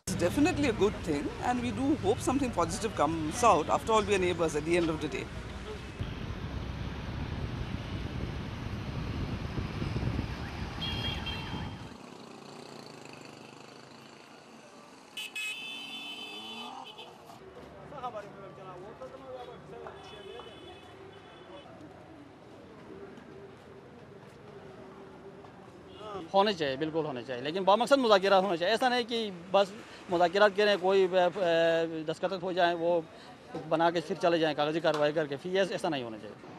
It's definitely a good thing, and we do hope something positive comes out. After all, we are neighbors at the end of the day. होने चाहिए, बिल्कुल होने चाहिए, लेकिन बामकसद मुज़ाकरात होने चाहिए। ऐसा नहीं कि बस मुज़ाकरात करें, कोई दस्तखत हो जाए, वो बना के फिर चले जाएँ कागज़ी कार्रवाई करके, फिर ऐसा नहीं होना चाहिए।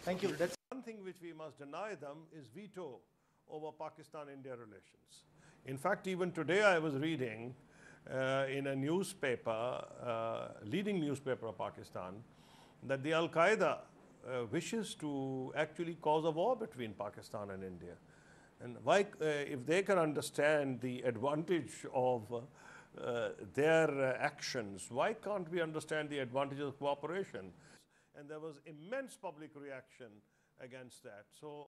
Thank you. That's one thing which we must deny them is veto over Pakistan-India relations. In fact, even today I was reading in a newspaper, leading newspaper of Pakistan, that the Al-Qaeda wishes to actually cause a war between Pakistan and India. And why, if they can understand the advantage of their actions, why can't we understand the advantages of cooperation? And there was immense public reaction against that. So